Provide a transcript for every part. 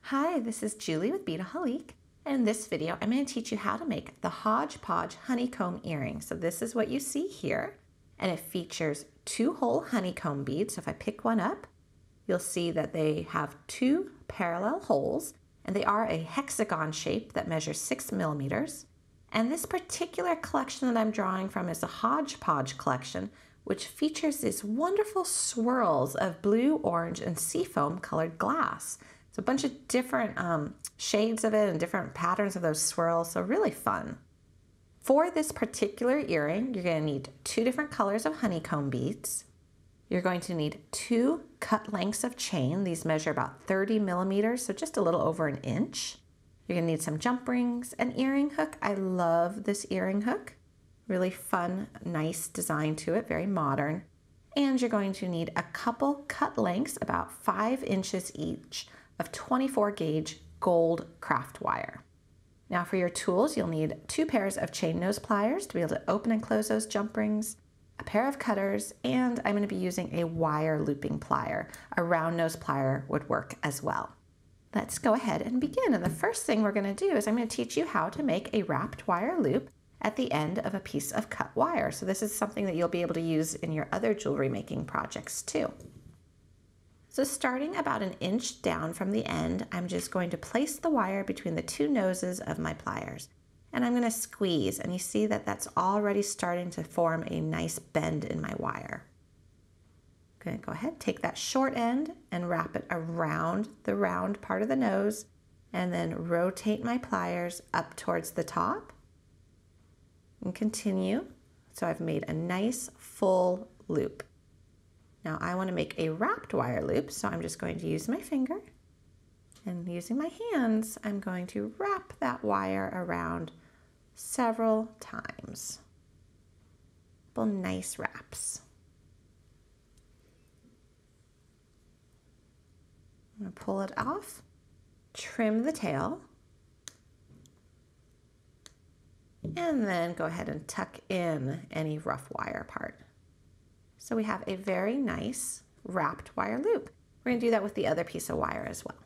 Hi, this is Julie with Beadaholique, and in this video I'm going to teach you how to make the Hodge Podge Honeycomb earring. So this is what you see here, and it features 2-hole honeycomb beads. So if I pick one up, you'll see that they have 2 parallel holes, and they are a hexagon shape that measures 6 millimeters. And this particular collection that I'm drawing from is the Hodge Podge collection, which features these wonderful swirls of blue, orange, and seafoam colored glass. So a bunch of different shades of it and different patterns of those swirls, so really fun. For this particular earring, you're going to need 2 different colors of honeycomb beads. You're going to need 2 cut lengths of chain. These measure about 30 millimeters, so just a little over an inch. You're going to need some jump rings, an earring hook. I love this earring hook. Really fun, nice design to it, very modern. And you're going to need a couple cut lengths, about 5 inches each, of 24 gauge gold craft wire. Now for your tools, you'll need 2 pairs of chain nose pliers to be able to open and close those jump rings, a pair of cutters, and I'm going to be using a wire looping plier. A round nose plier would work as well. Let's go ahead and begin. And the first thing we're going to do is I'm going to teach you how to make a wrapped wire loop at the end of a piece of cut wire. So this is something that you'll be able to use in your other jewelry making projects too. So starting about an inch down from the end, I'm just going to place the wire between the 2 noses of my pliers. And I'm going to squeeze, and you see that that's already starting to form a nice bend in my wire. I'm going to go ahead, take that short end and wrap it around the round part of the nose, and then rotate my pliers up towards the top and continue. So I've made a nice full loop. Now I want to make a wrapped wire loop, so I'm just going to use my finger, and using my hands, I'm going to wrap that wire around several times. Couple nice wraps. I'm going to pull it off, trim the tail, and then go ahead and tuck in any rough wire part. So we have a very nice wrapped wire loop. We're going to do that with the other piece of wire as well.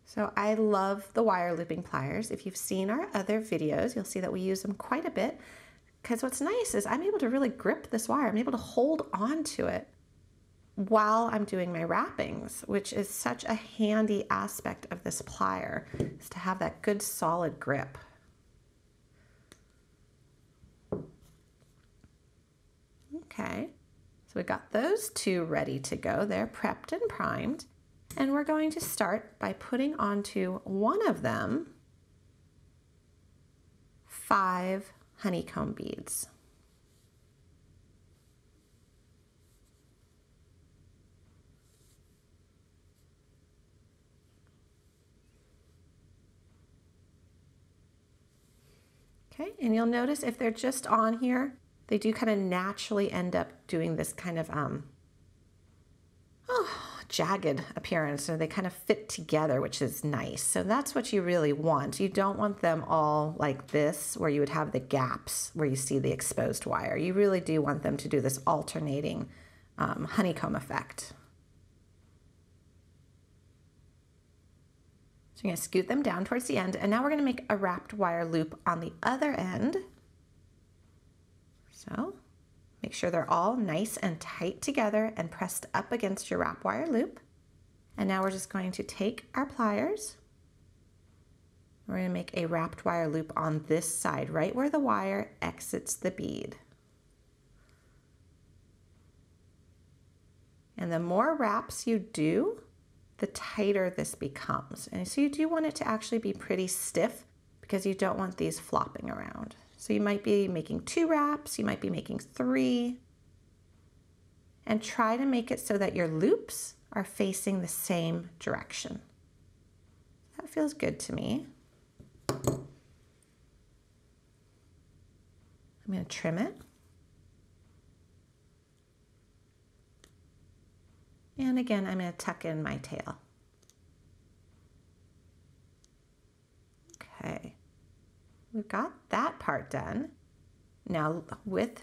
So I love the wire looping pliers. If you've seen our other videos, you'll see that we use them quite a bit, because what's nice is I'm able to really grip this wire. I'm able to hold on to it while I'm doing my wrappings, which is such a handy aspect of this plier, is to have that good solid grip. Okay, so we got those 2 ready to go. They're prepped and primed. And we're going to start by putting onto one of them 5 honeycomb beads. Okay, and you'll notice if they're just on here, they do kind of naturally end up doing this kind of jagged appearance, so they kind of fit together, which is nice. So that's what you really want. You don't want them all like this, where you would have the gaps where you see the exposed wire. You really do want them to do this alternating honeycomb effect. So you're going to scoot them down towards the end, and now we're going to make a wrapped wire loop on the other end. So make sure they're all nice and tight together and pressed up against your wrap wire loop. And now we're just going to take our pliers. We're going to make a wrapped wire loop on this side, right where the wire exits the bead. And the more wraps you do, the tighter this becomes. And so you do want it to actually be pretty stiff, because you don't want these flopping around. So you might be making 2 wraps, you might be making 3, and try to make it so that your loops are facing the same direction. That feels good to me. I'm going to trim it. And again, I'm going to tuck in my tail. Okay, we've got that part done. Now with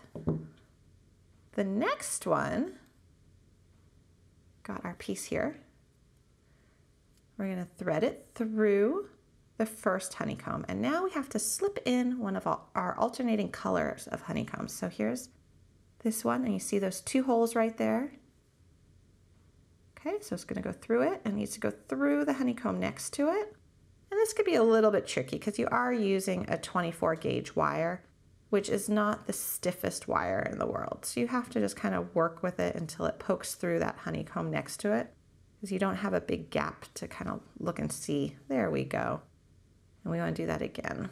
the next one, got our piece here. We're going to thread it through the first honeycomb, and now we have to slip in one of our alternating colors of honeycombs. So here's this one, and you see those two holes right there. Okay, so it's going to go through it and needs to go through the honeycomb next to it. And this could be a little bit tricky because you are using a 24 gauge wire, which is not the stiffest wire in the world. So you have to just kind of work with it until it pokes through that honeycomb next to it, because you don't have a big gap to kind of look and see. There we go. And we want to do that again.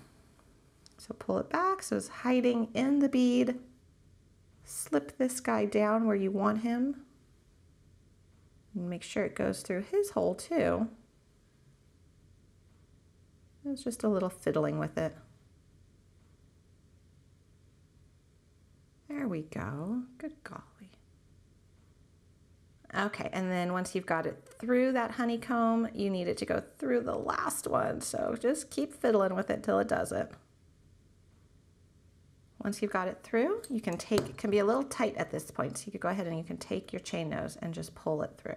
So pull it back so it's hiding in the bead. Slip this guy down where you want him. And make sure it goes through his hole too. It's just a little fiddling with it. There we go. Good golly. Okay, and then once you've got it through that honeycomb, you need it to go through the last one. So just keep fiddling with it till it does it. Once you've got it through, you can take, it can be a little tight at this point, so you could go ahead and you can take your chain nose and just pull it through.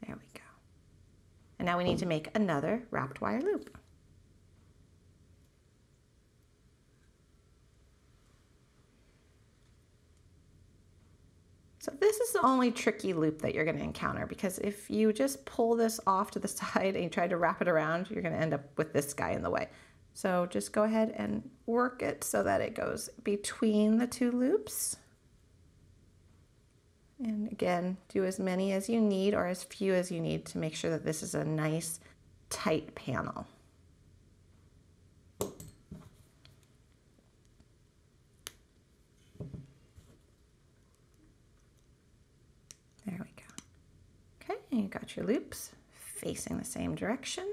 There we go. And now we need to make another wrapped wire loop. So this is the only tricky loop that you're going to encounter, because if you just pull this off to the side and you try to wrap it around, you're going to end up with this guy in the way. So just go ahead and work it so that it goes between the two loops. And again, do as many as you need or as few as you need to make sure that this is a nice tight panel. There we go. Okay, and you got your loops facing the same direction.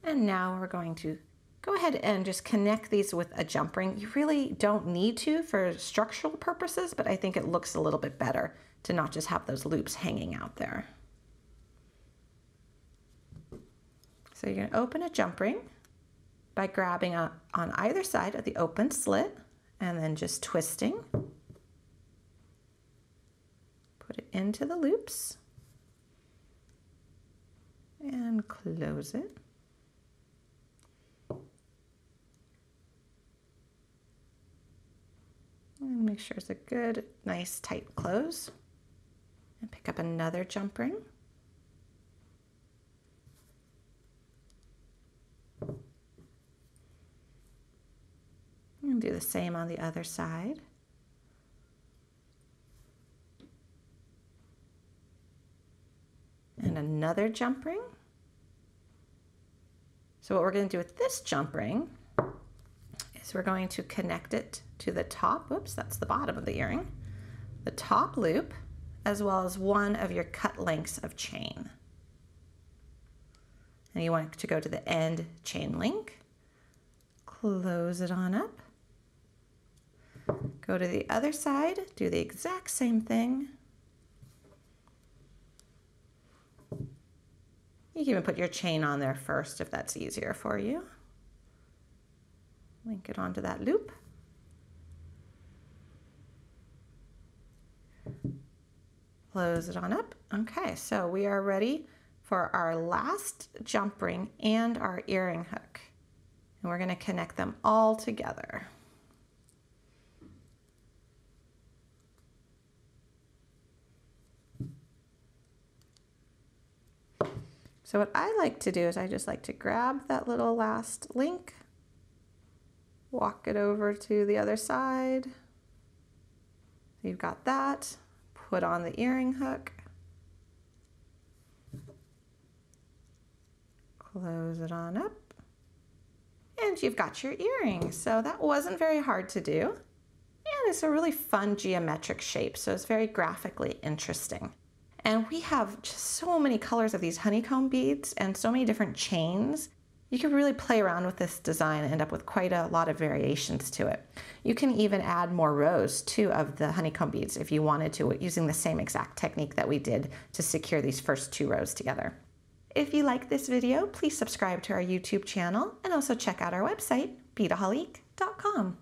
And now we're going to go ahead and just connect these with a jump ring. You really don't need to for structural purposes, but I think it looks a little bit better to not just have those loops hanging out there. So you're going to open a jump ring by grabbing on either side of the open slit and then just twisting. Put it into the loops and close it. And make sure it's a good, nice, tight close. And pick up another jump ring. And do the same on the other side. And another jump ring. So what we're going to do with this jump ring is we're going to connect it to the top, whoops, that's the bottom of the earring, the top loop, as well as one of your cut lengths of chain. And you want to go to the end chain link, close it on up, go to the other side, do the exact same thing. You can even put your chain on there first if that's easier for you. Link it onto that loop. Close it on up. Okay, so we are ready for our last jump ring and our earring hook. And we're going to connect them all together. So what I like to do is I just like to grab that little last link, walk it over to the other side. So you've got that. Put on the earring hook. Close it on up. And you've got your earring. So that wasn't very hard to do. And it's a really fun geometric shape, so it's very graphically interesting. And we have just so many colors of these honeycomb beads and so many different chains. You can really play around with this design and end up with quite a lot of variations to it. You can even add more rows too of the honeycomb beads if you wanted to, using the same exact technique that we did to secure these first 2 rows together. If you like this video, please subscribe to our YouTube channel and also check out our website, beadaholique.com.